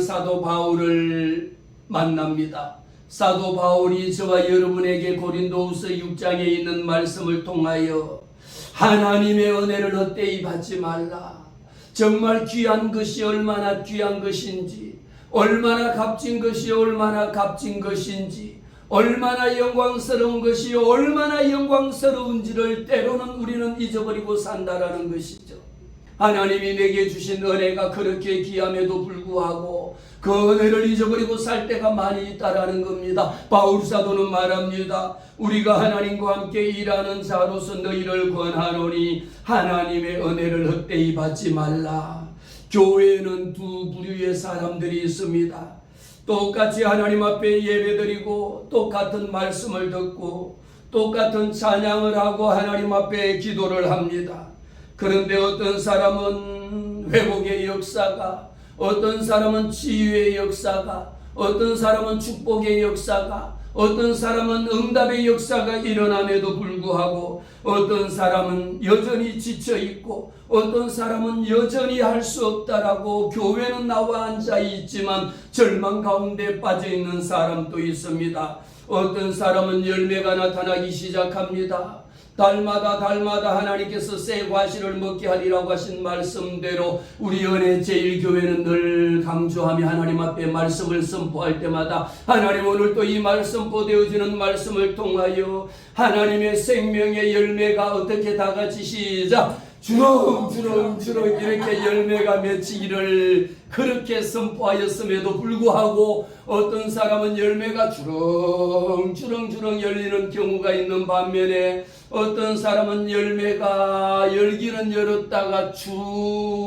사도 바울을 만납니다. 사도 바울이 저와 여러분에게 고린도후서 6장에 있는 말씀을 통하여 하나님의 은혜를 헛되이 받지 말라. 정말 귀한 것이 얼마나 귀한 것인지, 얼마나 값진 것이 얼마나 값진 것인지, 얼마나 영광스러운 것이 얼마나 영광스러운지를 때로는 우리는 잊어버리고 산다라는 것이죠. 하나님이 내게 주신 은혜가 그렇게 귀함에도 불구하고 그 은혜를 잊어버리고 살 때가 많이 있다라는 겁니다. 바울 사도는 말합니다. 우리가 하나님과 함께 일하는 자로서 너희를 권하노니 하나님의 은혜를 헛되이 받지 말라. 교회에는 두 부류의 사람들이 있습니다. 똑같이 하나님 앞에 예배드리고 똑같은 말씀을 듣고 똑같은 찬양을 하고 하나님 앞에 기도를 합니다. 그런데 어떤 사람은 회복의 역사가, 어떤 사람은 치유의 역사가, 어떤 사람은 축복의 역사가, 어떤 사람은 응답의 역사가 일어남에도 불구하고 어떤 사람은 여전히 지쳐있고 어떤 사람은 여전히 할 수 없다라고 교회는 나와 앉아있지만 절망 가운데 빠져있는 사람도 있습니다. 어떤 사람은 열매가 나타나기 시작합니다. 달마다 하나님께서 새 과실을 먹게 하리라고 하신 말씀대로 우리 은혜 제일교회는 늘 강조하며 하나님 앞에 말씀을 선포할 때마다 하나님 오늘 또 이 말씀 선포되어지는 말씀을 통하여 하나님의 생명의 열매가 어떻게 다같이 시작 주렁주렁 이렇게 열매가 맺히기를 그렇게 선포하였음에도 불구하고 어떤 사람은 열매가 주렁주렁 열리는 경우가 있는 반면에 어떤 사람은 열매가 열기는 열었다가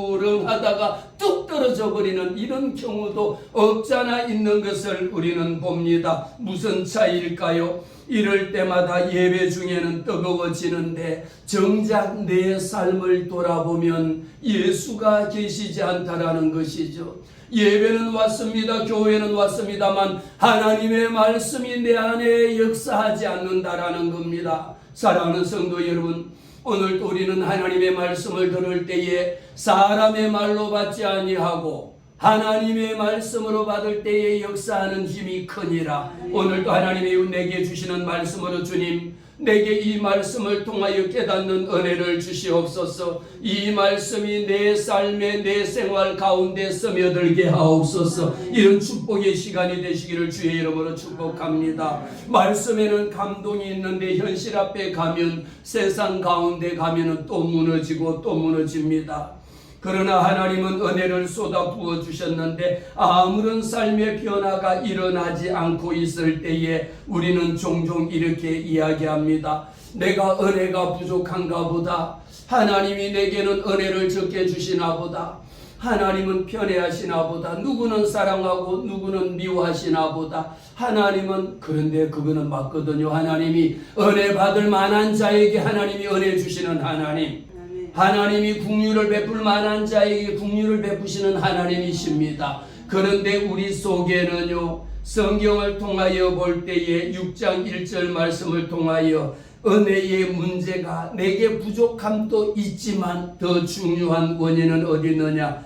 주렁하다가 뚝 떨어져 버리는 이런 경우도 없잖아 있는 것을 우리는 봅니다. 무슨 차이일까요? 이럴 때마다 예배 중에는 뜨거워지는데 정작 내 삶을 돌아보면 예수가 계시지 않다라는 것이죠. 예배는 왔습니다. 교회는 왔습니다만 하나님의 말씀이 내 안에 역사하지 않는다라는 겁니다. 사랑하는 성도 여러분, 오늘 우리는 하나님의 말씀을 들을 때에 사람의 말로 받지 아니하고 하나님의 말씀으로 받을 때에 역사하는 힘이 크니라. 오늘도 하나님이 내게 주시는 말씀으로 주님 내게 이 말씀을 통하여 깨닫는 은혜를 주시옵소서. 이 말씀이 내 삶의 내 생활 가운데 스며들게 하옵소서. 이런 축복의 시간이 되시기를 주의 이름으로 축복합니다. 말씀에는 감동이 있는데 현실 앞에 가면 세상 가운데 가면 또 무너지고 또 무너집니다. 그러나 하나님은 은혜를 쏟아 부어 주셨는데 아무런 삶의 변화가 일어나지 않고 있을 때에 우리는 종종 이렇게 이야기합니다. 내가 은혜가 부족한가 보다. 하나님이 내게는 은혜를 적게 주시나 보다. 하나님은 편애하시나 보다. 누구는 사랑하고 누구는 미워하시나 보다. 하나님은 그런데 그거는 맞거든요. 하나님이 은혜 받을 만한 자에게 하나님이 은혜 주시는 하나님. 하나님이 긍휼을 베풀 만한 자에게 긍휼을 베푸시는 하나님이십니다. 그런데 우리 속에는요, 성경을 통하여 볼 때에 6장 1절 말씀을 통하여 은혜의 문제가 내게 부족함도 있지만 더 중요한 원인은 어디 있느냐?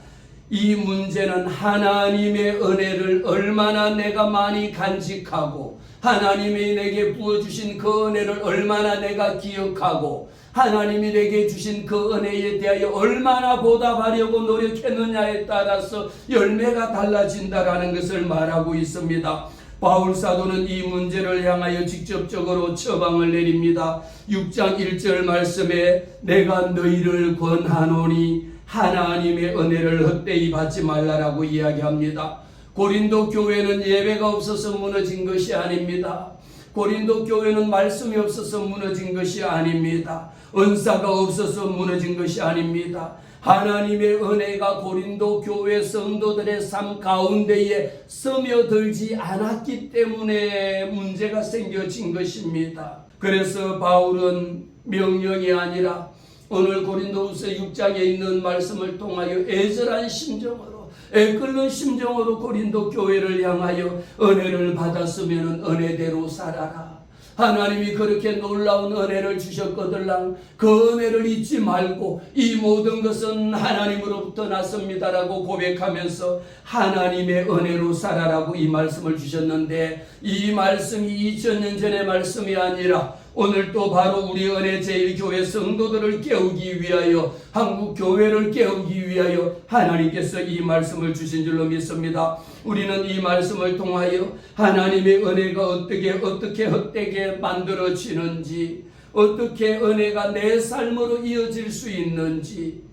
이 문제는 하나님의 은혜를 얼마나 내가 많이 간직하고 하나님이 내게 부어주신 그 은혜를 얼마나 내가 기억하고 하나님이 내게 주신 그 은혜에 대하여 얼마나 보답하려고 노력했느냐에 따라서 열매가 달라진다라는 것을 말하고 있습니다. 바울 사도는 이 문제를 향하여 직접적으로 처방을 내립니다. 6장 1절 말씀에 내가 너희를 권하노니 하나님의 은혜를 헛되이 받지 말라라고 이야기합니다. 고린도 교회는 예배가 없어서 무너진 것이 아닙니다. 고린도 교회는 말씀이 없어서 무너진 것이 아닙니다. 은사가 없어서 무너진 것이 아닙니다. 하나님의 은혜가 고린도 교회 성도들의 삶 가운데에 스며들지 않았기 때문에 문제가 생겨진 것입니다. 그래서 바울은 명령이 아니라 오늘 고린도후서 6장에 있는 말씀을 통하여 애절한 심정으로 애끓는 심정으로 고린도 교회를 향하여 은혜를 받았으면 은혜대로 살아라. 하나님이 그렇게 놀라운 은혜를 주셨거들랑 그 은혜를 잊지 말고 이 모든 것은 하나님으로부터 났습니다라고 고백하면서 하나님의 은혜로 살아라고 이 말씀을 주셨는데, 이 말씀이 2000년 전의 말씀이 아니라 오늘 또 바로 우리 은혜제일교회 성도들을 깨우기 위하여, 한국 교회를 깨우기 위하여 하나님께서 이 말씀을 주신 줄로 믿습니다. 우리는 이 말씀을 통하여 하나님의 은혜가 어떻게 헛되게 만들어지는지, 어떻게 은혜가 내 삶으로 이어질 수 있는지,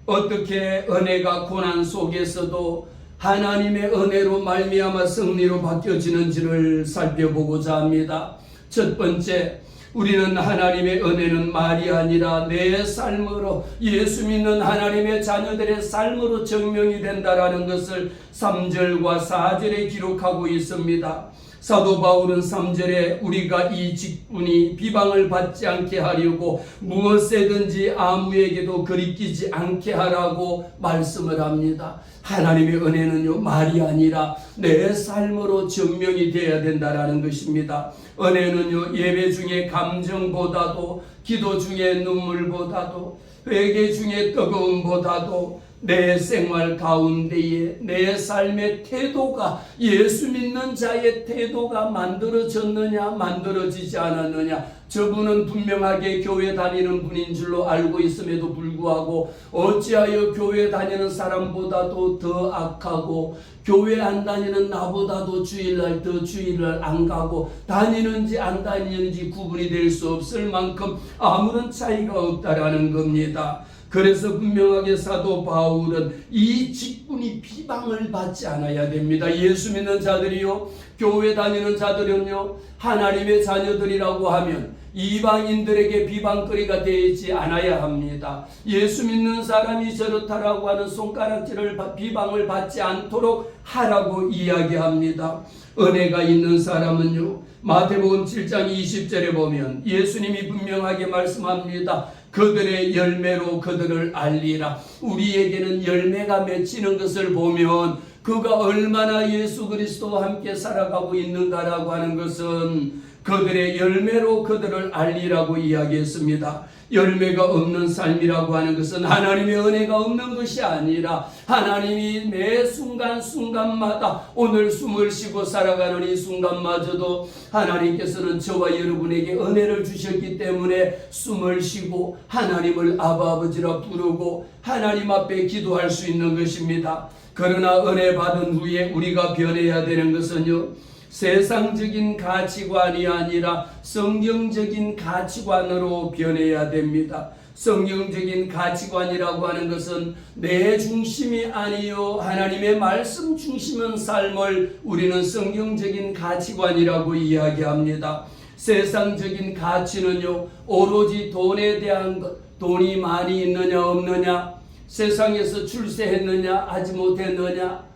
어떻게 은혜가 고난 속에서도 하나님의 은혜로 말미암아 승리로 바뀌어지는지를 살펴보고자 합니다. 첫 번째, 우리는 하나님의 은혜는 말이 아니라 내 삶으로, 예수 믿는 하나님의 자녀들의 삶으로 증명이 된다라는 것을 3절과 4절에 기록하고 있습니다. 사도 바울은 3절에 우리가 이 직분이 비방을 받지 않게 하려고 무엇에든지 아무에게도 거리끼지 않게 하라고 말씀을 합니다. 하나님의 은혜는요, 말이 아니라 내 삶으로 증명이 되어야 된다라는 것입니다. 은혜는요, 예배 중에 감정보다도, 기도 중에 눈물보다도, 회개 중에 뜨거움보다도 내 생활 가운데에 내 삶의 태도가, 예수 믿는 자의 태도가 만들어졌느냐 만들어지지 않았느냐, 저분은 분명하게 교회 다니는 분인 줄로 알고 있음에도 불구하고 어찌하여 교회 다니는 사람보다도 더 악하고 교회 안 다니는 나보다도 주일날 더 주일날 안 가고 다니는지 안 다니는지 구분이 될 수 없을 만큼 아무런 차이가 없다라는 겁니다. 그래서 분명하게 사도 바울은 이 직분이 비방을 받지 않아야 됩니다. 예수 믿는 자들이요, 교회 다니는 자들은요, 하나님의 자녀들이라고 하면 이방인들에게 비방거리가 되지 않아야 합니다. 예수 믿는 사람이 저렇다라고 하는 손가락질을, 비방을 받지 않도록 하라고 이야기합니다. 은혜가 있는 사람은요, 마태복음 7장 20절에 보면 예수님이 분명하게 말씀합니다. 그들의 열매로 그들을 알리라. 우리에게는 열매가 맺히는 것을 보면 그가 얼마나 예수 그리스도와 함께 살아가고 있는가라고 하는 것은 그들의 열매로 그들을 알리라고 이야기했습니다. 열매가 없는 삶이라고 하는 것은 하나님의 은혜가 없는 것이 아니라 하나님이 매 순간순간마다 오늘 숨을 쉬고 살아가는 이 순간마저도 하나님께서는 저와 여러분에게 은혜를 주셨기 때문에 숨을 쉬고 하나님을 아버지라 부르고 하나님 앞에 기도할 수 있는 것입니다. 그러나 은혜 받은 후에 우리가 변해야 되는 것은요, 세상적인 가치관이 아니라 성경적인 가치관으로 변해야 됩니다. 성경적인 가치관이라고 하는 것은 내 중심이 아니요 하나님의 말씀 중심은 삶을 우리는 성경적인 가치관이라고 이야기합니다. 세상적인 가치는요, 오로지 돈에 대한 것, 돈이 많이 있느냐 없느냐, 세상에서 출세했느냐 하지 못했느냐,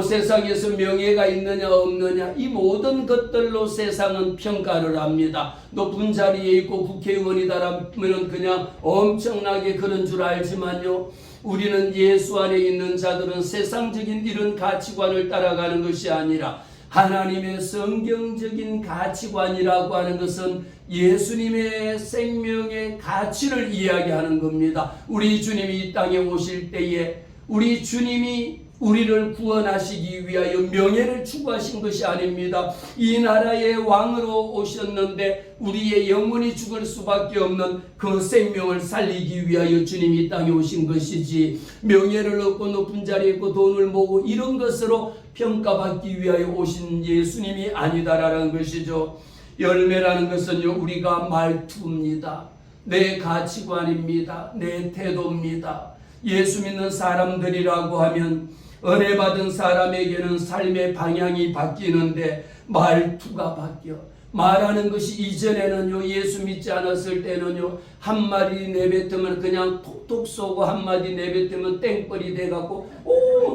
세상에서 명예가 있느냐 없느냐, 이 모든 것들로 세상은 평가를 합니다. 높은 자리에 있고 국회의원이다라면 그냥 엄청나게 그런 줄 알지만요, 우리는 예수 안에 있는 자들은 세상적인 이런 가치관을 따라가는 것이 아니라 하나님의 성경적인 가치관이라고 하는 것은 예수님의 생명의 가치를 이야기하는 겁니다. 우리 주님이 이 땅에 오실 때에 우리 주님이 우리를 구원하시기 위하여 명예를 추구하신 것이 아닙니다. 이 나라의 왕으로 오셨는데 우리의 영혼이 죽을 수밖에 없는 그 생명을 살리기 위하여 주님이 이 땅에 오신 것이지, 명예를 얻고 높은 자리에 있고 돈을 모으고 이런 것으로 평가받기 위하여 오신 예수님이 아니다라는 것이죠. 열매라는 것은요, 우리가 말투입니다. 내 가치관입니다. 내 태도입니다. 예수 믿는 사람들이라고 하면 은혜 받은 사람에게는 삶의 방향이 바뀌는데 말투가 바뀌어. 말하는 것이 이전에는요, 예수 믿지 않았을 때는요, 한마디 내뱉으면 그냥 톡톡 쏘고 한마디 내뱉으면 땡벌이 돼갖고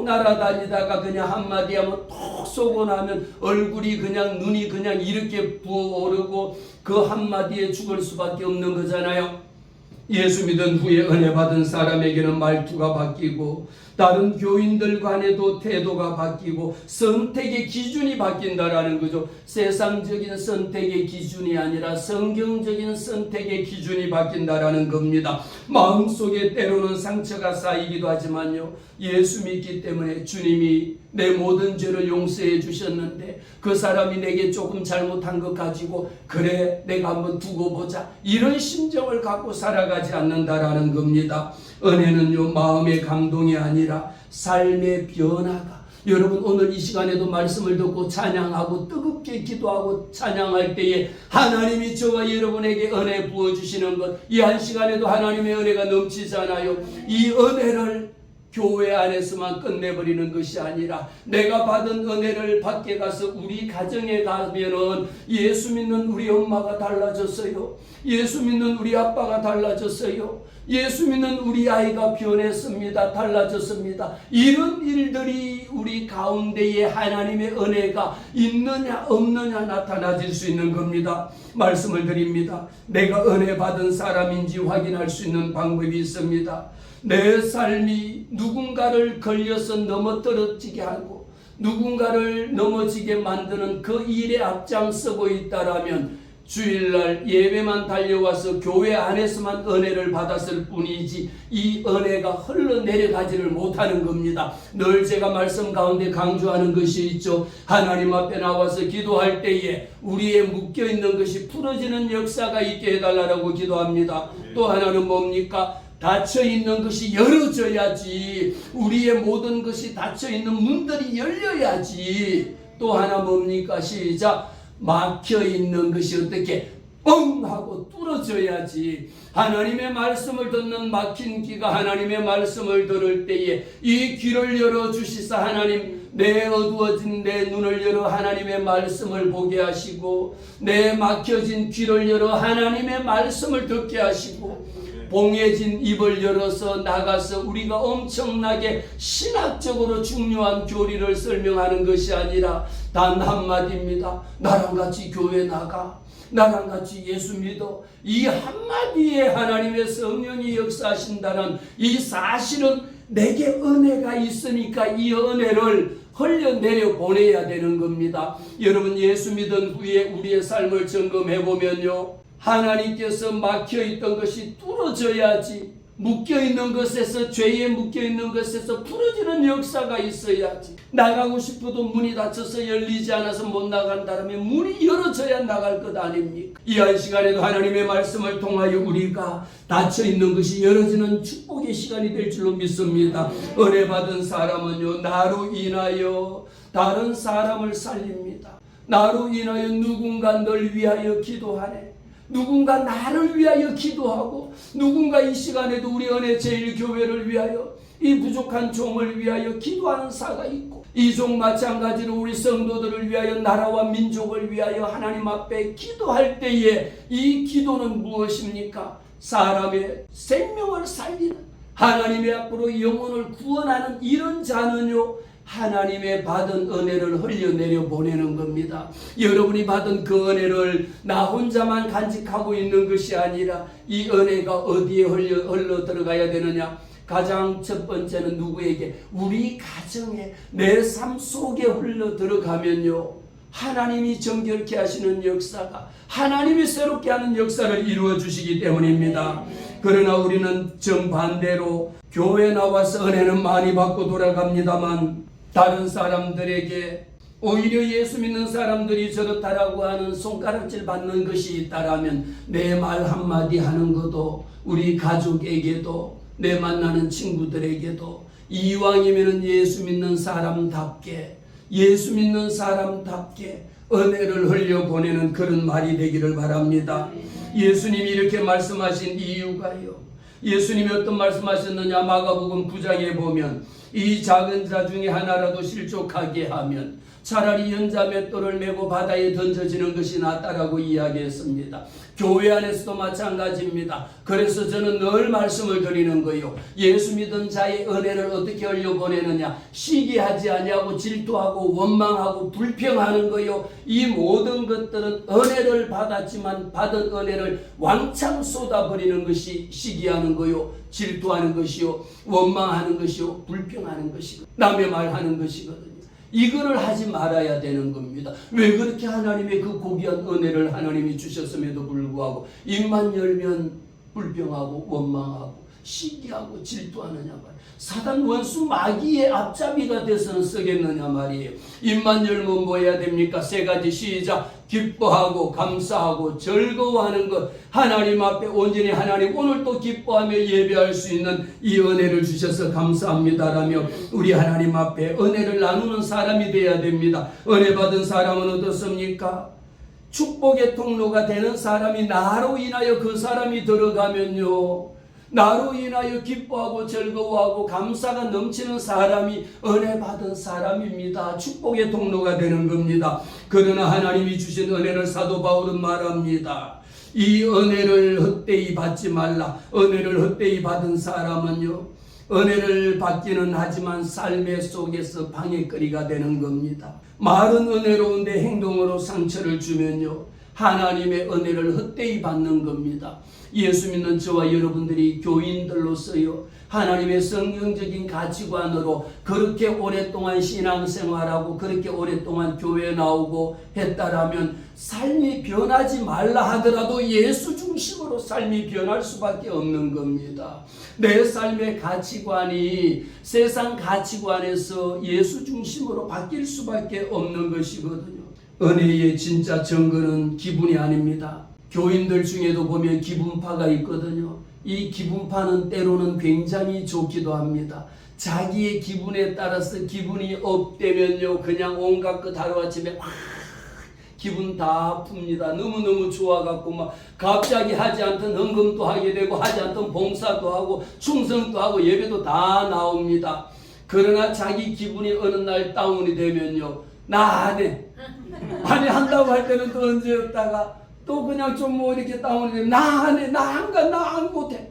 날아다니다가 그냥 한마디 하면 톡 쏘고 나면 얼굴이 그냥 눈이 그냥 이렇게 부어오르고 그 한마디에 죽을 수밖에 없는 거잖아요. 예수 믿은 후에 은혜 받은 사람에게는 말투가 바뀌고 다른 교인들 간에도 태도가 바뀌고 선택의 기준이 바뀐다라는 거죠. 세상적인 선택의 기준이 아니라 성경적인 선택의 기준이 바뀐다라는 겁니다. 마음속에 때로는 상처가 쌓이기도 하지만요, 예수 믿기 때문에 주님이 내 모든 죄를 용서해 주셨는데 그 사람이 내게 조금 잘못한 것 가지고 그래 내가 한번 두고 보자, 이런 심정을 갖고 살아가지 않는다라는 겁니다. 은혜는요, 마음의 감동이 아니라 삶의 변화가, 여러분 오늘 이 시간에도 말씀을 듣고 찬양하고 뜨겁게 기도하고 찬양할 때에 하나님이 저와 여러분에게 은혜 부어주시는 것, 이 한 시간에도 하나님의 은혜가 넘치잖아요. 이 은혜를 교회 안에서만 끝내버리는 것이 아니라 내가 받은 은혜를 밖에 가서 우리 가정에 가면은 예수 믿는 우리 엄마가 달라졌어요. 예수 믿는 우리 아빠가 달라졌어요. 예수 믿는 우리 아이가 변했습니다. 달라졌습니다. 이런 일들이 우리 가운데에 하나님의 은혜가 있느냐 없느냐 나타나질 수 있는 겁니다. 말씀을 드립니다. 내가 은혜 받은 사람인지 확인할 수 있는 방법이 있습니다. 내 삶이 누군가를 걸려서 넘어떨어지게 하고 누군가를 넘어지게 만드는 그 일에 앞장서고 있다라면 주일날 예배만 달려와서 교회 안에서만 은혜를 받았을 뿐이지 이 은혜가 흘러내려가지를 못하는 겁니다. 늘 제가 말씀 가운데 강조하는 것이 있죠. 하나님 앞에 나와서 기도할 때에 우리의 묶여있는 것이 풀어지는 역사가 있게 해달라고 기도합니다. 또 하나는 뭡니까? 닫혀있는 것이 열어져야지, 우리의 모든 것이 닫혀있는 문들이 열려야지. 또 하나 뭡니까? 시작. 막혀있는 것이 어떻게 뻥 하고 뚫어져야지. 하나님의 말씀을 듣는 막힌 귀가 하나님의 말씀을 들을 때에 이 귀를 열어주시사 하나님 내 어두워진 내 눈을 열어 하나님의 말씀을 보게 하시고 내 막혀진 귀를 열어 하나님의 말씀을 듣게 하시고 봉해진 입을 열어서 나가서 우리가 엄청나게 신학적으로 중요한 교리를 설명하는 것이 아니라 단 한마디입니다. 나랑 같이 교회 나가, 나랑 같이 예수 믿어. 이 한마디에 하나님의 성령이 역사하신다는 이 사실은 내게 은혜가 있으니까 이 은혜를 흘려내려 보내야 되는 겁니다. 여러분 예수 믿은 후에 우리의 삶을 점검해 보면요, 하나님께서 막혀있던 것이 뚫어져야지, 묶여있는 것에서, 죄에 묶여있는 것에서 풀어지는 역사가 있어야지. 나가고 싶어도 문이 닫혀서 열리지 않아서 못 나간다면 문이 열어져야 나갈 것 아닙니까? 이 한 시간에도 하나님의 말씀을 통하여 우리가 닫혀있는 것이 열어지는 축복의 시간이 될 줄로 믿습니다. 은혜 받은 사람은요, 나로 인하여 다른 사람을 살립니다. 나로 인하여 누군가 널 위하여 기도하네, 누군가 나를 위하여 기도하고 누군가 이 시간에도 우리 은혜 제일교회를 위하여 이 부족한 종을 위하여 기도하는 사가 있고 이 종 마찬가지로 우리 성도들을 위하여 나라와 민족을 위하여 하나님 앞에 기도할 때에 이 기도는 무엇입니까? 사람의 생명을 살리는, 하나님의 앞으로 영혼을 구원하는 이런 자는요, 하나님의 받은 은혜를 흘려내려 보내는 겁니다. 여러분이 받은 그 은혜를 나 혼자만 간직하고 있는 것이 아니라 이 은혜가 어디에 흘러 들어가야 되느냐? 가장 첫 번째는 누구에게? 우리 가정에, 내 삶 속에 흘러 들어가면요, 하나님이 정결케 하시는 역사가, 하나님이 새롭게 하는 역사를 이루어 주시기 때문입니다. 그러나 우리는 정반대로 교회 나와서 은혜는 많이 받고 돌아갑니다만 다른 사람들에게 오히려 예수 믿는 사람들이 저렇다라고 하는 손가락질 받는 것이 있다라면 내 말 한마디 하는 것도 우리 가족에게도 내 만나는 친구들에게도 이왕이면 예수 믿는 사람답게, 예수 믿는 사람답게 은혜를 흘려보내는 그런 말이 되기를 바랍니다. 예수님이 이렇게 말씀하신 이유가요, 예수님이 어떤 말씀하셨느냐? 마가복음 9장에 보면 이 작은 자 중에 하나라도 실족하게 하면 차라리 연자 맷돌을 메고 바다에 던져지는 것이 낫다라고 이야기했습니다. 교회 안에서도 마찬가지입니다. 그래서 저는 늘 말씀을 드리는 거예요. 예수 믿은 자의 은혜를 어떻게 흘려보내느냐. 시기하지 아니하고 질투하고 원망하고 불평하는 거요. 이 모든 것들은 은혜를 받았지만 받은 은혜를 왕창 쏟아버리는 것이 시기하는 거요. 질투하는 것이요. 원망하는 것이요. 불평하는 것이고 남의 말하는 것이거든요. 이거를 하지 말아야 되는 겁니다. 왜 그렇게 하나님의 그 고귀한 은혜를 하나님이 주셨음에도 불구하고 입만 열면 불평하고 원망하고 시기하고 질투하느냐 말이에요. 사단 원수 마귀의 앞잡이가 돼서는 쓰겠느냐 말이에요. 입만 열면 뭐 해야 됩니까? 세 가지 시작. 기뻐하고 감사하고 즐거워하는 것. 하나님 앞에 온전히 하나님 오늘 또 기뻐하며 예배할 수 있는 이 은혜를 주셔서 감사합니다라며 우리 하나님 앞에 은혜를 나누는 사람이 되어야 됩니다. 은혜 받은 사람은 어떻습니까? 축복의 통로가 되는 사람이 나로 인하여 그 사람이 들어가면요. 나로 인하여 기뻐하고 즐거워하고 감사가 넘치는 사람이 은혜 받은 사람입니다. 축복의 통로가 되는 겁니다. 그러나 하나님이 주신 은혜를 사도 바울은 말합니다. 이 은혜를 헛되이 받지 말라. 은혜를 헛되이 받은 사람은요. 은혜를 받기는 하지만 삶의 속에서 방해거리가 되는 겁니다. 말은 은혜로운데 행동으로 상처를 주면요. 하나님의 은혜를 헛되이 받는 겁니다. 예수 믿는 저와 여러분들이 교인들로서요. 하나님의 성경적인 가치관으로 그렇게 오랫동안 신앙생활하고 그렇게 오랫동안 교회에 나오고 했다라면 삶이 변하지 말라 하더라도 예수 중심으로 삶이 변할 수밖에 없는 겁니다. 내 삶의 가치관이 세상 가치관에서 예수 중심으로 바뀔 수밖에 없는 것이거든요. 은혜의 진짜 증거는 기분이 아닙니다. 교인들 중에도 보면 기분파가 있거든요. 이 기분파는 때로는 굉장히 좋기도 합니다. 자기의 기분에 따라서 기분이 업되면요. 그냥 온갖 것 하루아침에 막 기분 다 풉니다. 너무너무 좋아갖고 막 갑자기 하지 않던 헌금도 하게 되고 하지 않던 봉사도 하고 충성도 하고 예배도 다 나옵니다. 그러나 자기 기분이 어느 날 다운이 되면요. 나 안 해. 아니 한다고 할 때는 또 언제였다가 또 그냥 좀 뭐 이렇게 다운이 되면 나 안 해. 나 안 가. 나 안 못해.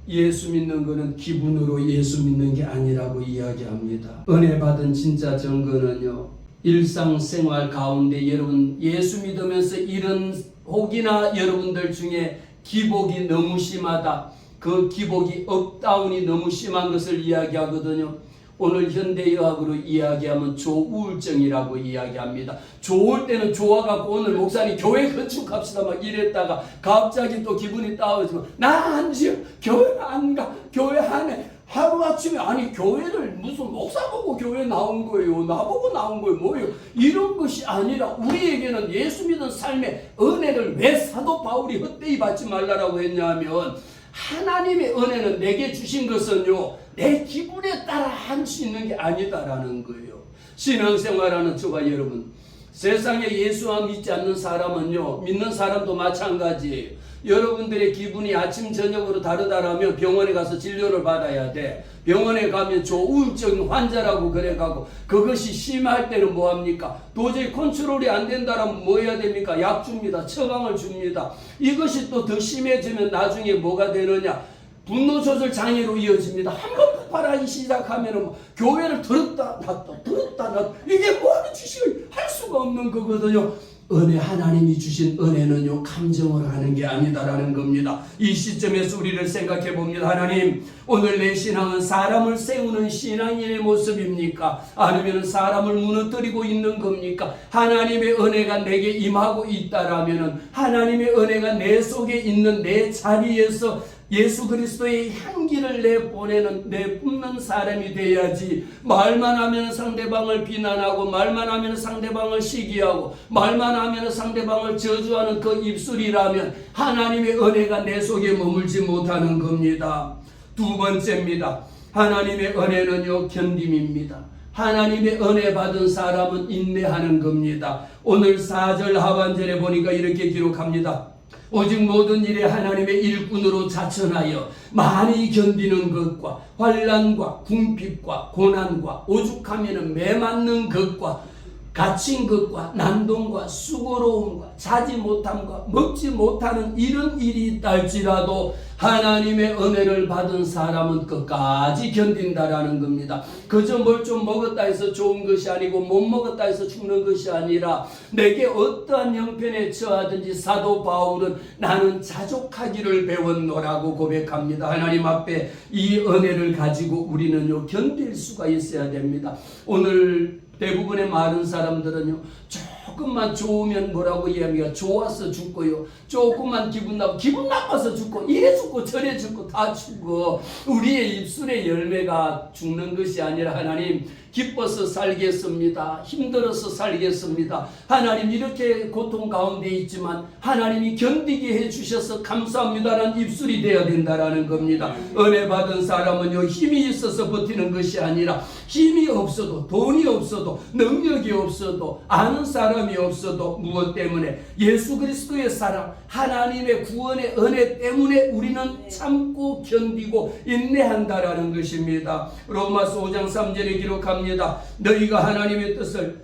예수 믿는 거는 기분으로 예수 믿는 게 아니라고 이야기합니다. 은혜 받은 진짜 증거는요. 일상생활 가운데 여러분 예수 믿으면서 이런 혹이나 여러분들 중에 기복이 너무 심하다. 그 기복이 업다운이 너무 심한 것을 이야기하거든요. 오늘 현대의학으로 이야기하면 조우울증이라고 이야기합니다. 좋을 때는 좋아갖고 오늘 목사님 교회 건축합시다 막 이랬다가 갑자기 또 기분이 다운해지면 나 안 지어 교회 안 가 교회 안 해. 하루아침에 아니 교회를 무슨 목사 보고 교회 나온 거예요. 나보고 나온 거예요. 뭐예요? 이런 것이 아니라 우리에게는 예수 믿은 삶의 은혜를 왜 사도 바울이 헛되이 받지 말라라고 했냐면 하나님의 은혜는 내게 주신 것은요. 내 기분에 따라 할 수 있는 게 아니다라는 거예요. 신앙생활하는 저와 여러분 세상에 예수와 믿지 않는 사람은요. 믿는 사람도 마찬가지예요. 여러분들의 기분이 아침 저녁으로 다르다라면 병원에 가서 진료를 받아야 돼. 병원에 가면 조우울증 환자라고 그래가고 그것이 심할 때는 뭐합니까? 도저히 컨트롤이 안 된다라면 뭐 해야 됩니까? 약 줍니다. 처방을 줍니다. 이것이 또 더 심해지면 나중에 뭐가 되느냐? 분노 조절 장애로 이어집니다. 한번 폭발하기 시작하면 뭐 교회를 들었다 놨다 이게 뭐하는 짓을 할 수가 없는 거거든요. 은혜 하나님이 주신 은혜는요 감정을 하는 게 아니다라는 겁니다. 이 시점에서 우리를 생각해 봅니다. 하나님 오늘 내 신앙은 사람을 세우는 신앙인의 모습입니까? 아니면 사람을 무너뜨리고 있는 겁니까? 하나님의 은혜가 내게 임하고 있다라면 하나님의 은혜가 내 속에 있는 내 자리에서 예수 그리스도의 향기를 내보내는 내뿜는 사람이 돼야지. 말만 하면 상대방을 비난하고 말만 하면 상대방을 시기하고 말만 하면 상대방을 저주하는 그 입술이라면 하나님의 은혜가 내 속에 머물지 못하는 겁니다. 두 번째입니다. 하나님의 은혜는요 견딤입니다. 하나님의 은혜 받은 사람은 인내하는 겁니다. 오늘 4절 하반절에 보니까 이렇게 기록합니다. 오직 모든 일에 하나님의 일꾼으로 자천하여 많이 견디는 것과 환난과 궁핍과 고난과 오죽하면 매맞는 것과 갇힌 것과 난동과 수고로움과 자지 못함과 먹지 못하는 이런 일이 있다 할지라도 하나님의 은혜를 받은 사람은 끝까지 견딘다라는 겁니다. 그저 뭘 좀 먹었다 해서 좋은 것이 아니고 못 먹었다 해서 죽는 것이 아니라 내게 어떠한 형편에 처하든지 사도 바울은 나는 자족하기를 배웠노라고 고백합니다. 하나님 앞에 이 은혜를 가지고 우리는요 견딜 수가 있어야 됩니다. 오늘 대부분의 많은 사람들은요 조금만 좋으면 뭐라고 이야기가 좋아서 죽고요, 조금만 기분 나빠서 죽고, 이래 죽고 저래 죽고 다 죽고, 우리의 입술의 열매가 죽는 것이 아니라 하나님 기뻐서 살겠습니다, 힘들어서 살겠습니다, 하나님 이렇게 고통 가운데 있지만 하나님이 견디게 해주셔서 감사합니다라는 입술이 되어야 된다라는 겁니다. 은혜 받은 사람은요 힘이 있어서 버티는 것이 아니라 힘이 없어도, 돈이 없어도, 능력이 없어도, 아는 사람이 없어도 무엇 때문에? 예수 그리스도의 사랑, 하나님의 구원의 은혜 때문에 우리는 참고 견디고 인내한다라는 것입니다. 로마서 5장 3절에 기록합니다. 너희가 하나님의 뜻을,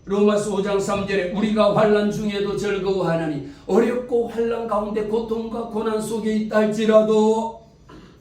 로마서 5장 3절에 우리가 환난 중에도 즐거워하나니 어렵고 환난 가운데 고통과 고난 속에 있다 할지라도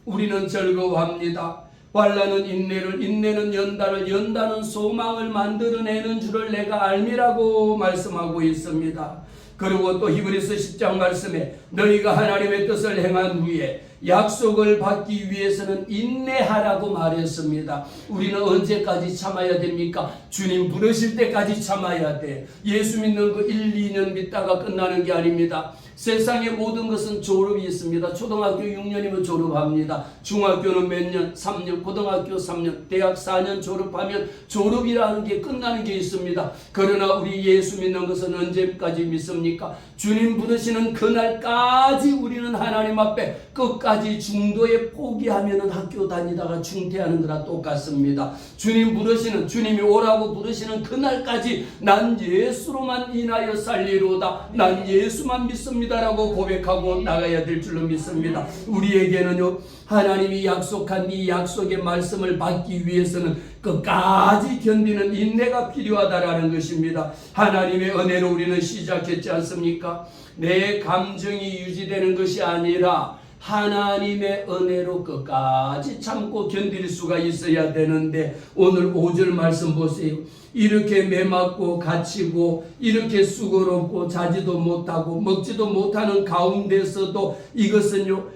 우리는 즐거워합니다. 환난은 인내를, 인내는 연단을, 연단은 소망을 만들어내는 줄을 내가 알미라고 말씀하고 있습니다. 그리고 또 히브리서 10장 말씀에 너희가 하나님의 뜻을 행한 후에 약속을 받기 위해서는 인내하라고 말했습니다. 우리는 언제까지 참아야 됩니까? 주님 부르실 때까지 참아야 돼. 예수 믿는 거 1, 2년 믿다가 끝나는 게 아닙니다. 세상의 모든 것은 졸업이 있습니다. 초등학교 6년이면 졸업합니다. 중학교는 몇 년? 3년, 고등학교 3년, 대학 4년 졸업하면 졸업이라는 게 끝나는 게 있습니다. 그러나 우리 예수 믿는 것은 언제까지 믿습니까? 주님 부르시는 그날까지 우리는 하나님 앞에 끝까지 중도에 포기하면 학교 다니다가 중퇴하는 거랑 똑같습니다. 주님 부르시는, 주님이 오라고 부르시는 그날까지 난 예수로만 인하여 살리로다, 난 예수만 믿습니다 라고 고백하고 나가야 될 줄로 믿습니다. 우리에게는요 하나님이 약속한 이 약속의 말씀을 받기 위해서는 끝까지 견디는 인내가 필요하다라는 것입니다. 하나님의 은혜로 우리는 시작했지 않습니까? 내 감정이 유지되는 것이 아니라 하나님의 은혜로 끝까지 참고 견딜 수가 있어야 되는데, 오늘 5절 말씀 보세요. 이렇게 매맞고 갇히고 이렇게 수고롭고 자지도 못하고 먹지도 못하는 가운데서도 이것은요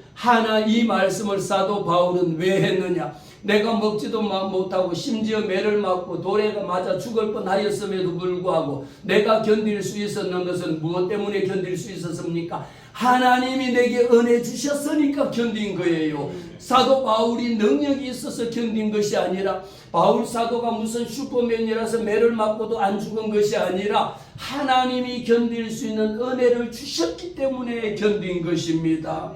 이 말씀을 사도 바울은 왜 했느냐? 내가 먹지도 못하고 심지어 매를 맞고 돌에 맞아 죽을 뻔하였음에도 불구하고 내가 견딜 수 있었는 것은 무엇 때문에 견딜 수 있었습니까? 하나님이 내게 은혜 주셨으니까 견딘 거예요. 사도 바울이 능력이 있어서 견딘 것이 아니라, 바울 사도가 무슨 슈퍼맨이라서 매를 맞고도 안 죽은 것이 아니라 하나님이 견딜 수 있는 은혜를 주셨기 때문에 견딘 것입니다.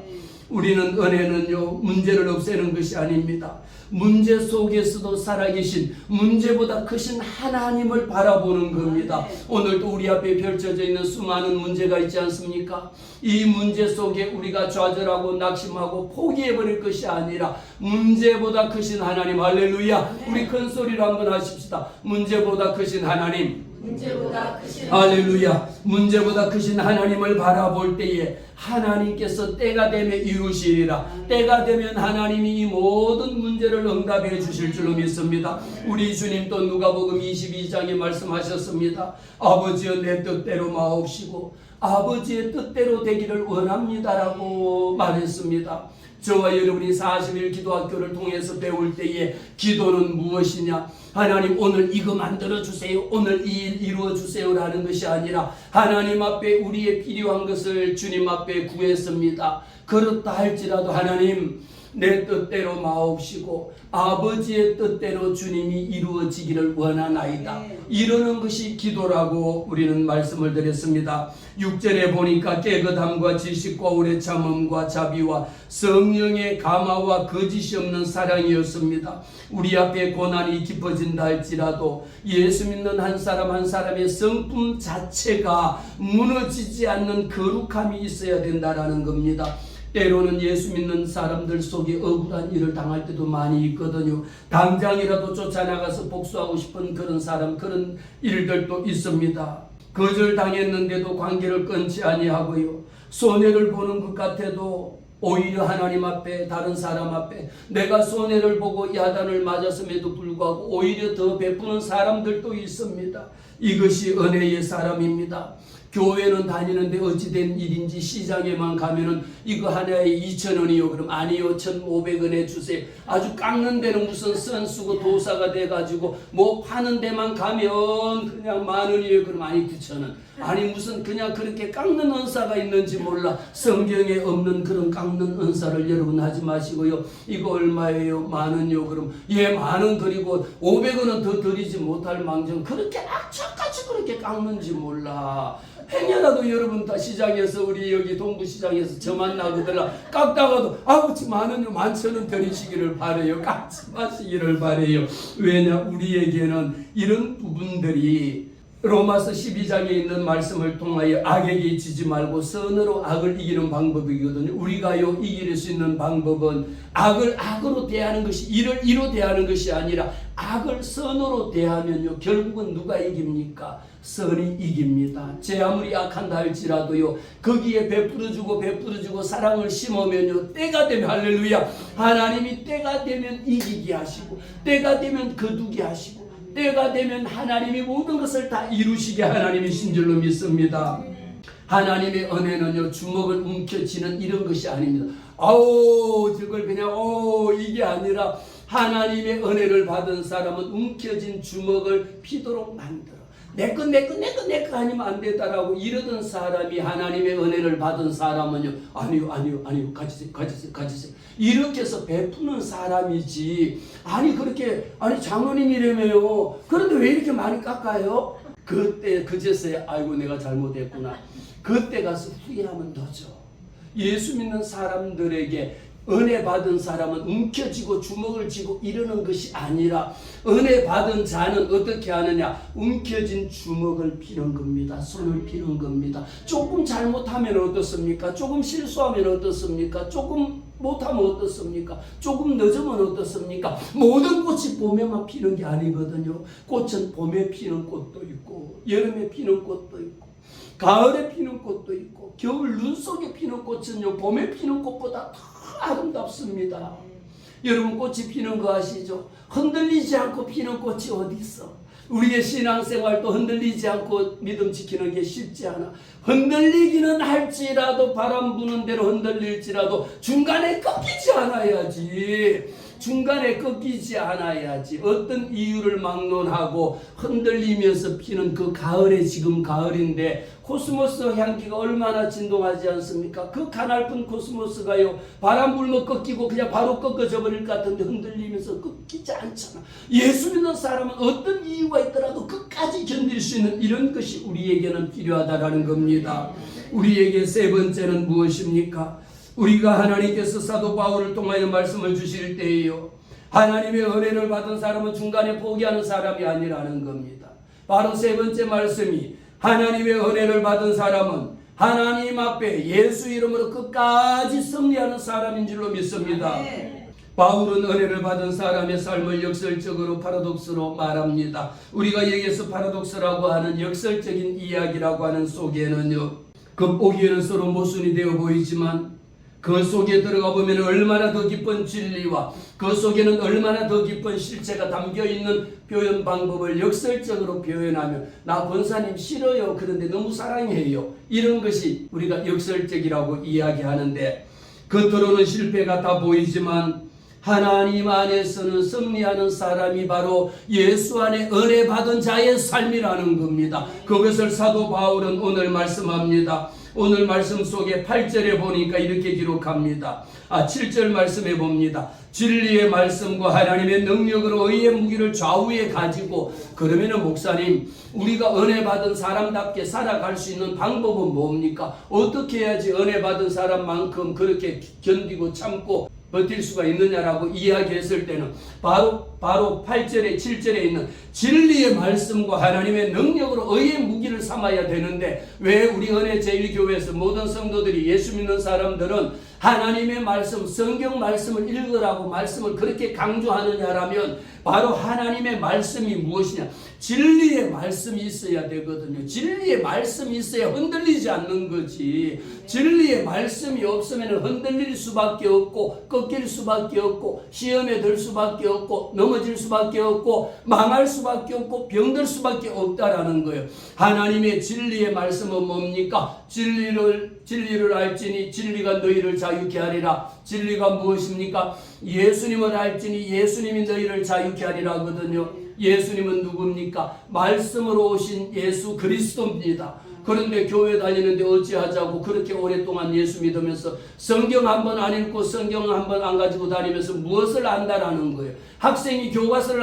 우리는 은혜는요 문제를 없애는 것이 아닙니다. 문제 속에서도 살아계신, 문제보다 크신 하나님을 바라보는 겁니다. 오늘도 우리 앞에 펼쳐져 있는 수많은 문제가 있지 않습니까? 이 문제 속에 우리가 좌절하고 낙심하고 포기해버릴 것이 아니라 문제보다 크신 하나님, 할렐루야. 우리 큰 소리로 한번 하십시다. 문제보다 크신 하나님, 문제보다 크신 할렐루야. 문제보다 크신 하나님을 바라볼 때에 하나님께서 때가 되면 이루시리라. 때가 되면 하나님이 이 모든 문제를 응답해 주실 줄로 믿습니다. 우리 주님 또 누가복음 22장에 말씀하셨습니다. 아버지여 내 뜻대로 마옵시고 아버지의 뜻대로 되기를 원합니다라고 말했습니다. 저와 여러분이 40일 기도학교를 통해서 배울 때에 기도는 무엇이냐? 하나님 오늘 이거 만들어주세요, 오늘 이 일 이루어주세요 라는 것이 아니라 하나님 앞에 우리의 필요한 것을 주님 앞에 구했습니다. 그렇다 할지라도 하나님 내 뜻대로 마옵시고 아버지의 뜻대로 주님이 이루어지기를 원하나이다. 이러는 것이 기도라고 우리는 말씀을 드렸습니다. 6절에 보니까 깨끗함과 지식과 오래 참음과 자비와 성령의 감화와 거짓이 없는 사랑이었습니다. 우리 앞에 고난이 깊어진다 할지라도 예수 믿는 한 사람 한 사람의 성품 자체가 무너지지 않는 거룩함이 있어야 된다라는 겁니다. 때로는 예수 믿는 사람들 속에 억울한 일을 당할 때도 많이 있거든요. 당장이라도 쫓아나가서 복수하고 싶은 그런 사람, 그런 일들도 있습니다. 거절당했는데도 관계를 끊지 아니하고요. 손해를 보는 것 같아도 오히려 하나님 앞에, 다른 사람 앞에 내가 손해를 보고 야단을 맞았음에도 불구하고 오히려 더 베푸는 사람들도 있습니다. 이것이 은혜의 사람입니다. 교회는 다니는데 어찌된 일인지 시장에만 가면은 이거 하나에 2,000원이요. 그럼 아니요, 1,500원에 주세요. 아주 깎는 데는 무슨 선수고 도사가 돼가지고 뭐 파는 데만 가면 그냥 10,000원이에요. 그럼 아니 9,000원. 아니 무슨 그냥 그렇게 깎는 은사가 있는지 몰라. 성경에 없는 그런 깎는 은사를 여러분 하지 마시고요. 이거 얼마예요? 10,000원요. 그럼 예, 10,000원 드리고 500원은 더 드리지 못할 망정 그렇게 악착같이 그렇게 깎는지 몰라. 행여라도 여러분 다 시장에서 우리 여기 동부시장에서 저만 나거들라 깎다가도 아우 10,000원요, 11,000원 드리시기를 바래요. 깎지 마시기를 바래요. 왜냐, 우리에게는 이런 부분들이 로마서 12장에 있는 말씀을 통하여 악에게 지지 말고 선으로 악을 이기는 방법이거든요. 우리가요 이길 수 있는 방법은 악을 악으로 대하는 것이 이를 이로 대하는 것이 아니라 악을 선으로 대하면요 결국은 누가 이깁니까? 선이 이깁니다. 제 아무리 악한다 할지라도요 거기에 베풀어주고 사랑을 심으면요 때가 되면 할렐루야 하나님이 때가 되면 이기게 하시고 때가 되면 거두게 하시고 때가 되면 하나님이 모든 것을 다 이루시게 하나님이신 줄로 믿습니다. 하나님의 은혜는요 주먹을 움켜쥐는 이런 것이 아닙니다. 아우 저걸 그냥 이게 아니라 하나님의 은혜를 받은 사람은 움켜진 주먹을 피도록 만들어 내꺼 아니면 안 되다라고 이러던 사람이 하나님의 은혜를 받은 사람은요 아니요 가지세요 이렇게 해서 베푸는 사람이지. 아니 그렇게 장로님이라며요. 그런데 왜 이렇게 많이 깎아요? 그때 그제서야 아이고 내가 잘못했구나. 그때 가서 후회하면 더죠. 예수 믿는 사람들에게 은혜 받은 사람은 움켜쥐고 주먹을 쥐고 이러는 것이 아니라 은혜 받은 자는 어떻게 하느냐? 움켜진 주먹을 피는 겁니다. 손을 피는 겁니다. 조금 잘못하면 어떻습니까? 조금 실수하면 어떻습니까? 조금 못하면 어떻습니까? 조금 늦으면 어떻습니까? 모든 꽃이 봄에만 피는 게 아니거든요. 꽃은 봄에 피는 꽃도 있고 여름에 피는 꽃도 있고 가을에 피는 꽃도 있고 겨울 눈 속에 피는 꽃은요 봄에 피는 꽃보다 더 아름답습니다. 여러분 꽃이 피는 거 아시죠? 흔들리지 않고 피는 꽃이 어디 있어? 우리의 신앙생활도 흔들리지 않고 믿음 지키는 게 쉽지 않아. 흔들리기는 할지라도 바람 부는 대로 흔들릴지라도 중간에 꺾이지 않아야지. 어떤 이유를 막론하고 흔들리면서 피는 그 가을에 지금 가을인데 코스모스 향기가 얼마나 진동하지 않습니까? 그 가냘픈 코스모스가요 바람 불면 꺾이고 그냥 바로 꺾어져 버릴 것 같은데 흔들리면서 꺾이지 않잖아. 예수 믿는 사람은 어떤 이유가 있더라도 끝까지 견딜 수 있는 이런 것이 우리에게는 필요하다라는 겁니다. 우리에게 세 번째는 무엇입니까? 우리가 하나님께서 사도 바울을 통하여 말씀을 주실 때에요 하나님의 은혜를 받은 사람은 중간에 포기하는 사람이 아니라는 겁니다. 바로 세 번째 말씀이 하나님의 은혜를 받은 사람은 하나님 앞에 예수 이름으로 끝까지 승리하는 사람인 줄로 믿습니다. 바울은 은혜를 받은 사람의 삶을 역설적으로 파라독스로 말합니다. 우리가 여기에서 파라독스라고 하는 역설적인 이야기라고 하는 속에는요 겉보기에는 서로 모순이 되어 보이지만 그 속에 들어가 보면 얼마나 더 깊은 진리와 그 속에는 얼마나 더 깊은 실체가 담겨있는 표현 방법을 역설적으로 표현하면 나 권사님 싫어요. 그런데 너무 사랑해요. 이런 것이 우리가 역설적이라고 이야기하는데 겉으로는 실패 같아 보이지만 하나님 안에서는 승리하는 사람이 바로 예수 안에 은혜 받은 자의 삶이라는 겁니다. 그것을 사도 바울은 오늘 말씀합니다. 오늘 말씀 속에 8절에 보니까 이렇게 기록합니다. 7절 말씀에 봅니다. 진리의 말씀과 하나님의 능력으로 의의 무기를 좌우에 가지고, 그러면은 목사님, 우리가 은혜 받은 사람답게 살아갈 수 있는 방법은 뭡니까? 어떻게 해야지 은혜 받은 사람만큼 그렇게 견디고 참고 버틸 수가 있느냐라고 이야기했을 때는 바로 8절에 7절에 있는 진리의 말씀과 하나님의 능력으로 의의 무기를 삼아야 되는데, 왜 우리 은혜 제1교회에서 모든 성도들이, 예수 믿는 사람들은 하나님의 말씀, 성경 말씀을 읽으라고 말씀을 그렇게 강조하느냐라면, 바로 하나님의 말씀이 무엇이냐? 진리의 말씀이 있어야 되거든요. 진리의 말씀이 있어야 흔들리지 않는 거지. 진리의 말씀이 없으면 흔들릴 수밖에 없고, 꺾일 수밖에 없고, 시험에 들 수밖에 없고, 넘어질 수밖에 없고, 망할 수밖에 없고, 병들 수밖에 없다라는 거예요. 하나님의 진리의 말씀은 뭡니까? 진리를 알지니 진리가 너희를 자유케 하리라. 진리가 무엇입니까? 예수님을 알지니 예수님이 너희를 자유케 하리라 하거든요. 예수님은 누굽니까? 말씀으로 오신 예수 그리스도입니다. 그런데 교회 다니는데 어찌하자고 그렇게 오랫동안 예수 믿으면서 성경 한 번 안 읽고 성경 한 번 안 가지고 다니면서 무엇을 안다라는 거예요. 학생이 교과서를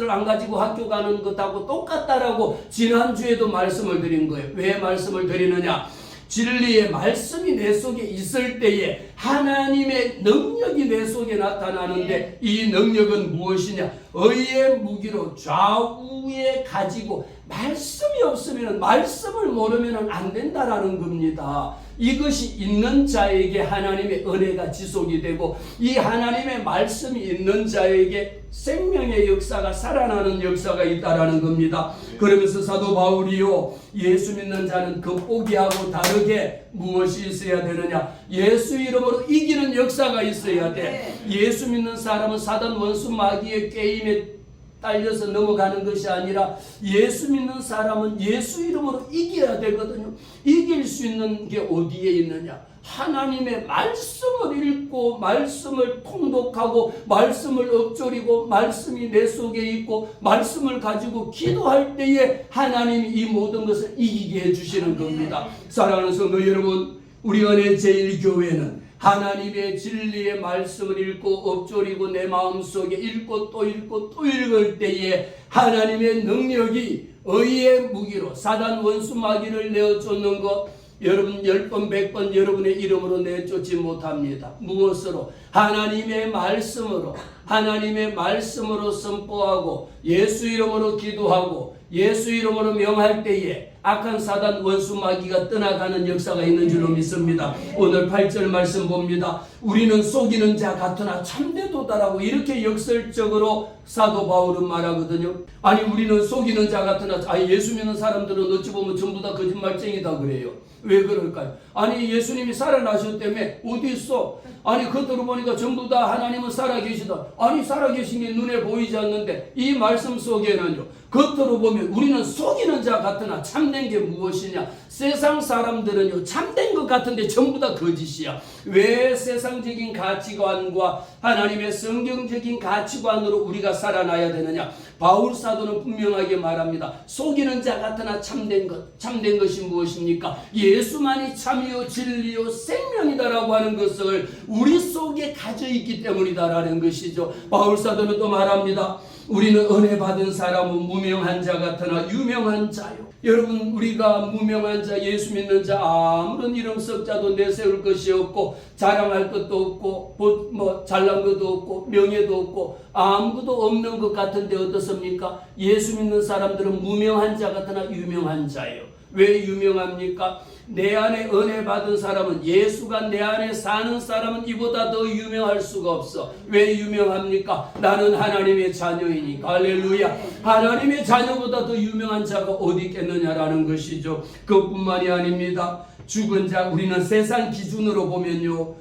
안 가지고 학교 가는 것하고 똑같다라고 지난주에도 말씀을 드린 거예요. 왜 말씀을 드리느냐? 진리의 말씀이 내 속에 있을 때에 하나님의 능력이 내 속에 나타나는데, 이 능력은 무엇이냐? 의의 무기로 좌우에 가지고, 말씀이 없으면, 말씀을 모르면 안 된다라는 겁니다. 이것이 있는 자에게 하나님의 은혜가 지속이 되고, 이 하나님의 말씀이 있는 자에게 생명의 역사가, 살아나는 역사가 있다라는 겁니다. 그러면서 사도 바울이요, 예수 믿는 자는 겉보기하고 다르게 무엇이 있어야 되느냐? 예수 이름으로 이기는 역사가 있어야 돼. 예수 믿는 사람은 사단 원수 마귀의 게임에 딸려서 넘어가는 것이 아니라, 예수 믿는 사람은 예수 이름으로 이겨야 되거든요. 이길 수 있는 게 어디에 있느냐? 하나님의 말씀을 읽고, 말씀을 통독하고, 말씀을 읊조리고, 말씀이 내 속에 있고, 말씀을 가지고 기도할 때에 하나님이 이 모든 것을 이기게 해주시는 겁니다. 사랑하는 성도 여러분, 우리 은혜 제1교회는 하나님의 진리의 말씀을 읽고 읊조리고 내 마음속에 읽고 또 읽을 때에 하나님의 능력이 의의 무기로 사단 원수 마귀를 내어쫓는 것, 여러분 10번 100번 여러분의 이름으로 내쫓지 못합니다. 무엇으로? 하나님의 말씀으로, 하나님의 말씀으로 선포하고 예수 이름으로 기도하고 예수 이름으로 명할 때에 악한 사단 원수 마귀가 떠나가는 역사가 있는 줄로 믿습니다. 오늘 8절 말씀 봅니다. 우리는 속이는 자 같으나 참되도다라고 이렇게 역설적으로 사도 바울은 말하거든요. 아니, 우리는 속이는 자 같으나, 예수 믿는 사람들은 어찌 보면 전부 다 거짓말쟁이다 그래요. 왜 그럴까요? 아니, 예수님이 살아나셨다며. 어디 있어? 아니, 겉으로 보니까 전부 다 하나님은 살아계시다. 아니, 살아계신 게 눈에 보이지 않는데, 이 말씀 속에는요, 겉으로 보면 우리는 속이는 자 같으나 참된 게 무엇이냐? 세상 사람들은요, 참된 것 같은데 전부 다 거짓이야. 왜 세상적인 가치관과 하나님의 성경적인 가치관으로 우리가 살아나야 되느냐? 바울 사도는 분명하게 말합니다. 속이는 자 같으나 참된 것, 참된 것이 무엇입니까? 예수만이 참이요 진리요 생명이다라고 하는 것을 우리 속에 가져 있기 때문이다라는 것이죠. 바울 사도는 또 말합니다. 우리는 은혜 받은 사람은 무명한 자 같으나 유명한 자요. 여러분, 우리가 무명한 자, 예수 믿는 자, 아무런 이름 석자도 내세울 것이 없고 자랑할 것도 없고 잘난 것도 없고 명예도 없고 아무것도 없는 것 같은데 어떻습니까? 예수 믿는 사람들은 무명한 자 같으나 유명한 자예요. 왜 유명합니까? 내 안에 은혜 받은 사람은, 예수가 내 안에 사는 사람은 이보다 더 유명할 수가 없어. 왜 유명합니까? 나는 하나님의 자녀이니까. 할렐루야. 하나님의 자녀보다 더 유명한 자가 어디 있겠느냐라는 것이죠. 그뿐만이 아닙니다. 죽은 자, 우리는 세상 기준으로 보면요,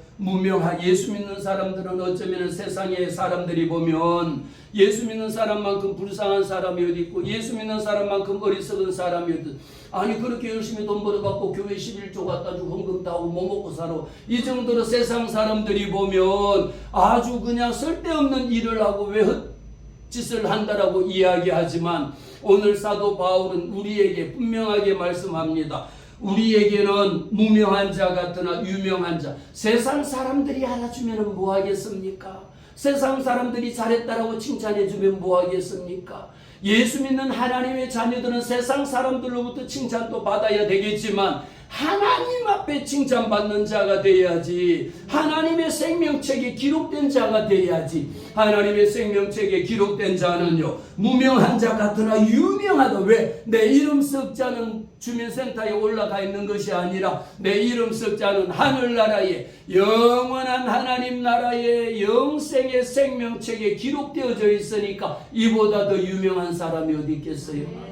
예수 믿는 사람들은 어쩌면 세상의 사람들이 보면 예수 믿는 사람만큼 불쌍한 사람이 어디 있고 예수 믿는 사람만큼 어리석은 사람이 어디, 아니 그렇게 열심히 돈 벌어갖고 교회 11조 갖다 주고 헌금 따고 뭐 먹고 살아, 이 정도로 세상 사람들이 보면 아주 그냥 쓸데없는 일을 하고 왜 헛짓을 한다라고 이야기하지만, 오늘 사도 바울은 우리에게 분명하게 말씀합니다. 우리에게는 무명한 자 같으나 유명한 자, 세상 사람들이 알아주면 뭐 하겠습니까? 세상 사람들이 잘했다라고 칭찬해 주면 뭐 하겠습니까? 예수 믿는 하나님의 자녀들은 세상 사람들로부터 칭찬도 받아야 되겠지만 하나님 앞에 칭찬받는 자가 돼야지. 하나님의 생명책에 기록된 자가 돼야지. 하나님의 생명책에 기록된 자는요, 무명한 자 같으나 유명하다. 왜? 내 이름 석자는 주민센터에 올라가 있는 것이 아니라 내 이름 석자는 하늘나라에, 영원한 하나님 나라의 영생의 생명책에 기록되어져 있으니까 이보다 더 유명한 사람이 어디 있겠어요?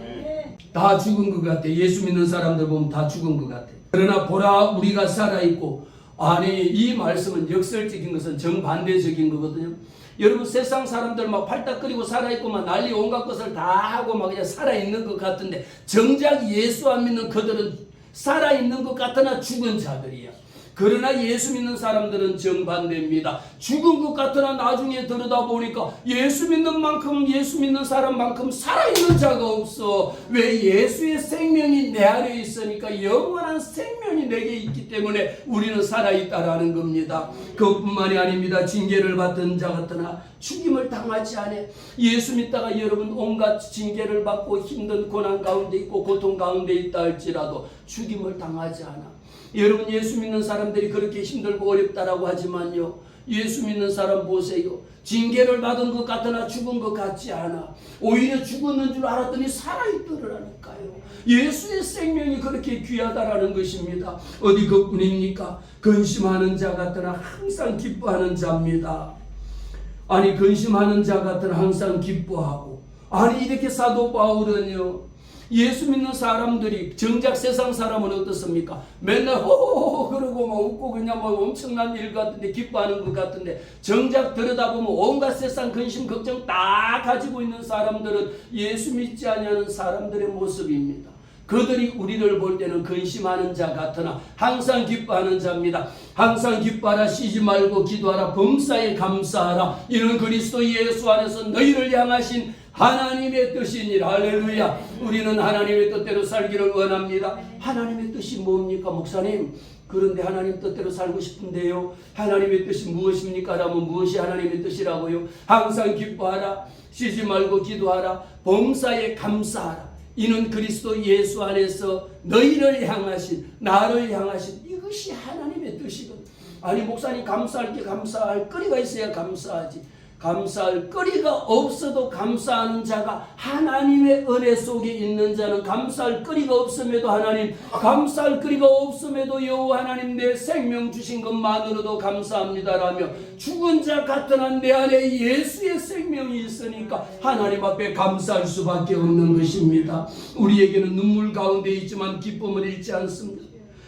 다 죽은 것 같아. 예수 믿는 사람들 보면 다 죽은 것 같아. 그러나 보라, 우리가 살아있고. 아니, 이 말씀은 역설적인 것은 정반대적인 거거든요. 여러분, 세상 사람들 막 팔딱거리고 살아있고 막 난리 온갖 것을 다 하고 막 그냥 살아있는 것 같은데, 정작 예수 안 믿는 그들은 살아있는 것 같으나 죽은 자들이야. 그러나 예수 믿는 사람들은 정반대입니다. 죽은 것 같으나 나중에 들여다보니까 예수 믿는 만큼, 예수 믿는 사람만큼 살아있는 자가 없어. 왜? 예수의 생명이 내 안에 있으니까, 영원한 생명이 내게 있기 때문에 우리는 살아있다라는 겁니다. 그것뿐만이 아닙니다. 징계를 받던 자 같으나 죽임을 당하지 않아. 예수 믿다가 여러분 온갖 징계를 받고 힘든 고난 가운데 있고 고통 가운데 있다 할지라도 죽임을 당하지 않아. 여러분, 예수 믿는 사람들이 그렇게 힘들고 어렵다라고 하지만요, 예수 믿는 사람 보세요. 징계를 받은 것 같으나 죽은 것 같지 않아. 오히려 죽었는 줄 알았더니 살아있더라니까요. 예수의 생명이 그렇게 귀하다라는 것입니다. 어디 그뿐입니까? 근심하는 자 같으나 항상 기뻐하는 자입니다. 아니, 근심하는 자 같으나 항상 기뻐하고. 아니, 이렇게 사도 바울은요, 예수 믿는 사람들이, 정작 세상 사람은 어떻습니까? 맨날 호호호 그러고 막 웃고 그냥 뭐 엄청난 일 같은데, 기뻐하는 것 같은데, 정작 들여다보면 온갖 세상 근심 걱정 다 가지고 있는 사람들은 예수 믿지 아니하는 사람들의 모습입니다. 그들이 우리를 볼 때는 근심하는 자 같으나 항상 기뻐하는 자입니다. 항상 기뻐하라, 쉬지 말고 기도하라, 범사에 감사하라. 이는 그리스도 예수 안에서 너희를 향하신 하나님의 뜻이니라. 할렐루야. 우리는 하나님의 뜻대로 살기를 원합니다. 하나님의 뜻이 뭡니까, 목사님? 그런데 하나님 뜻대로 살고 싶은데요, 하나님의 뜻이 무엇입니까? 라면 무엇이 하나님의 뜻이라고요? 항상 기뻐하라, 쉬지 말고 기도하라, 범사에 감사하라. 이는 그리스도 예수 안에서 너희를 향하신, 나를 향하신, 이것이 하나님의 뜻이거든. 아니, 목사님, 감사할 게 감사할 거리가 있어야 감사하지. 감사할 거리가 없어도 감사하는 자가, 하나님의 은혜 속에 있는 자는 감사할 거리가 없음에도 하나님, 감사할 거리가 없음에도 여호와 하나님 내 생명 주신 것만으로도 감사합니다라며, 죽은 자 같은 한 내 안에 예수의 생명이 있으니까 하나님 앞에 감사할 수밖에 없는 것입니다. 우리에게는 눈물 가운데 있지만 기쁨을 잃지 않습니다.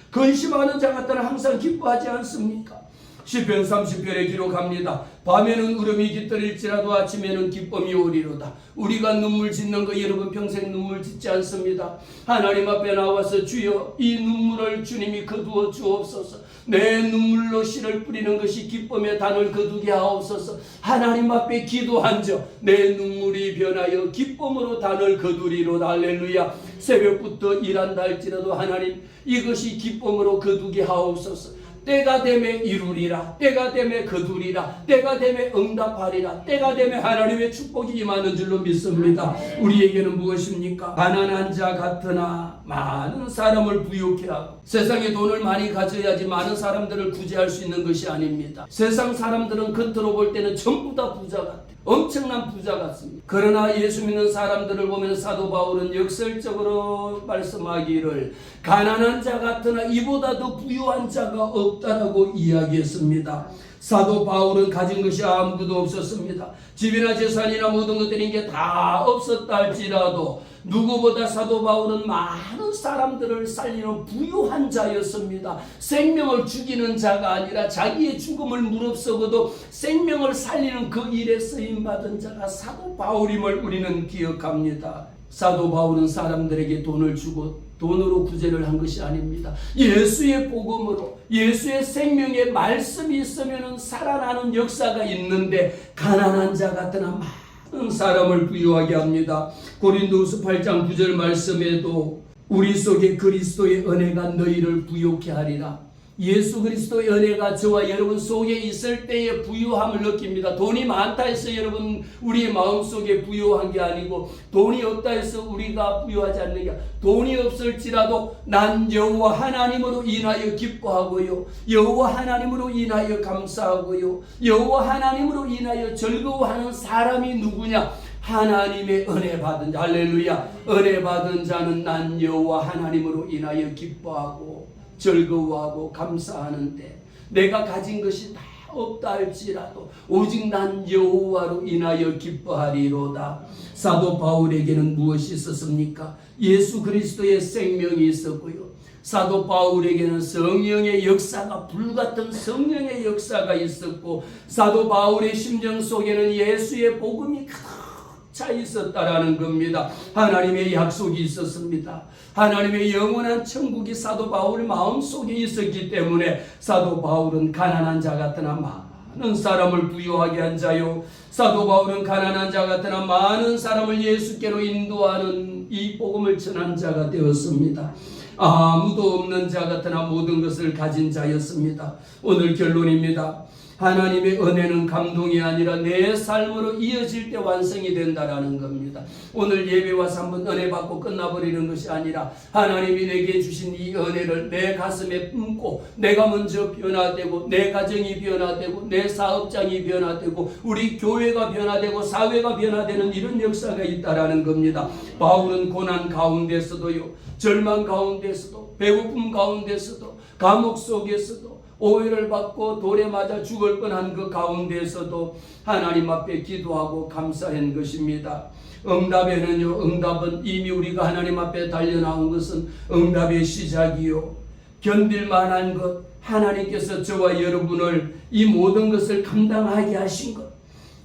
근심하는 자 같은 한 항상 기뻐하지 않습니까? 시편 30편에 기록합니다. 밤에는 울음이 깃들일지라도 아침에는 기쁨이 오리로다. 우리가 눈물 짓는 거 여러분 평생 눈물 짓지 않습니다. 하나님 앞에 나와서 주여, 이 눈물을 주님이 거두어 주옵소서. 내 눈물로 씨를 뿌리는 것이 기쁨의 단을 거두게 하옵소서. 하나님 앞에 기도한 저 내 눈물이 변하여 기쁨으로 단을 거두리로다. 할렐루야. 새벽부터 일한다 할지라도 하나님, 이것이 기쁨으로 거두게 하옵소서. 때가 되매 이루리라, 때가 되매 거두리라, 때가 되매 응답하리라, 때가 되매 하나님의 축복이 임하는 줄로 믿습니다. 우리에게는 무엇입니까? 가난한 자 같으나 많은 사람을 부유케 하고, 세상에 돈을 많이 가져야지 많은 사람들을 구제할 수 있는 것이 아닙니다. 세상 사람들은 겉으로 볼 때는 전부 다 부자 같아요. 엄청난 부자 같습니다. 그러나 예수 믿는 사람들을 보면 사도 바울은 역설적으로 말씀하기를, 가난한 자 같으나 이보다 더 부유한 자가 없다라고 이야기했습니다. 사도 바울은 가진 것이 아무것도 없었습니다. 집이나 재산이나 모든 것들인 게 다 없었다 할지라도 누구보다 사도 바울은 많은 사람들을 살리는 부유한 자였습니다. 생명을 죽이는 자가 아니라 자기의 죽음을 무릅쓰고도 생명을 살리는 그 일에 쓰임받은 자가 사도 바울임을 우리는 기억합니다. 사도 바울은 사람들에게 돈을 주고 돈으로 구제를 한 것이 아닙니다. 예수의 복음으로, 예수의 생명의 말씀이 있으면 살아나는 역사가 있는데, 가난한 자 같으나 많은 사람을 부유하게 합니다. 고린도후서 8장 9절 말씀에도 우리 속에 그리스도의 은혜가 너희를 부요케 하리라. 예수 그리스도의 은혜가 저와 여러분 속에 있을 때에 부유함을 느낍니다. 돈이 많다 해서 여러분 우리의 마음속에 부유한 게 아니고, 돈이 없다 해서 우리가 부유하지 않는 게 아니라, 돈이 없을지라도 난 여호와 하나님으로 인하여 기뻐하고요, 여호와 하나님으로 인하여 감사하고요, 여호와 하나님으로 인하여 즐거워하는 사람이 누구냐? 하나님의 은혜 받은 자. 할렐루야. 은혜 받은 자는 난 여호와 하나님으로 인하여 기뻐하고 즐거워하고 감사하는데, 내가 가진 것이 다 없다 할지라도 오직 난 여호와로 인하여 기뻐하리로다. 사도 바울에게는 무엇이 있었습니까? 예수 그리스도의 생명이 있었고요, 사도 바울에게는 성령의 역사가, 불같은 성령의 역사가 있었고, 사도 바울의 심정 속에는 예수의 복음이 가득 차 있었다라는 겁니다. 하나님의 약속이 있었습니다. 하나님의 영원한 천국이 사도 바울 마음속에 있었기 때문에 사도 바울은 가난한 자 같으나 많은 사람을 부유하게 한 자요, 사도 바울은 가난한 자 같으나 많은 사람을 예수께로 인도하는 이 복음을 전한 자가 되었습니다. 아무도 없는 자 같으나 모든 것을 가진 자였습니다. 오늘 결론입니다. 하나님의 은혜는 감동이 아니라 내 삶으로 이어질 때 완성이 된다라는 겁니다. 오늘 예배 와서 한번 은혜 받고 끝나버리는 것이 아니라, 하나님이 내게 주신 이 은혜를 내 가슴에 품고 내가 먼저 변화되고, 내 가정이 변화되고, 내 사업장이 변화되고, 우리 교회가 변화되고, 사회가 변화되는 이런 역사가 있다라는 겁니다. 바울은 고난 가운데서도요, 절망 가운데서도, 배고픔 가운데서도, 감옥 속에서도, 오해를 받고 돌에 맞아 죽을 뻔한 그 가운데에서도 하나님 앞에 기도하고 감사한 것입니다. 응답에는요, 응답은 이미 우리가 하나님 앞에 달려나온 것은 응답의 시작이요, 견딜 만한 것, 하나님께서 저와 여러분을 이 모든 것을 감당하게 하신 것.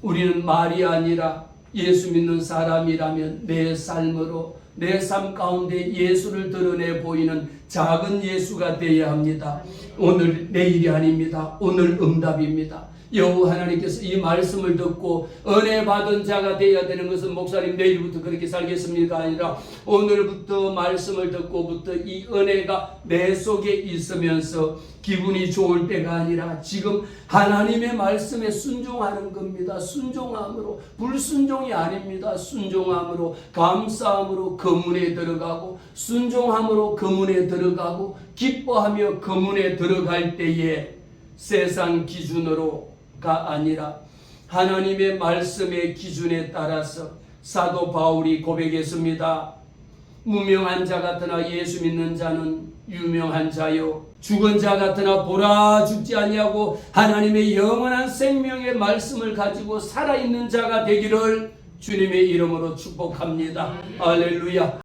우리는 말이 아니라 예수 믿는 사람이라면 내 삶으로, 내 삶 가운데 예수를 드러내 보이는 작은 예수가 되어야 합니다. 오늘 내일이 아닙니다. 오늘 응답입니다. 여호와 하나님께서 이 말씀을 듣고 은혜 받은 자가 되어야 되는 것은, 목사님 내일부터 그렇게 살겠습니까? 아니라 오늘부터 말씀을 듣고부터 이 은혜가 내 속에 있으면서 기분이 좋을 때가 아니라 지금 하나님의 말씀에 순종하는 겁니다. 순종함으로, 불순종이 아닙니다. 순종함으로, 감사함으로 그 문에 들어가고, 순종함으로 그 문에 들어가고, 기뻐하며 그 문에 들어갈 때에 세상 기준으로가 아니라 하나님의 말씀의 기준에 따라서 사도 바울이 고백했습니다. 무명한 자 같으나 예수 믿는 자는 유명한 자요, 죽은 자 같으나 보라 죽지 아니하고 하나님의 영원한 생명의 말씀을 가지고 살아있는 자가 되기를 주님의 이름으로 축복합니다. 할렐루야.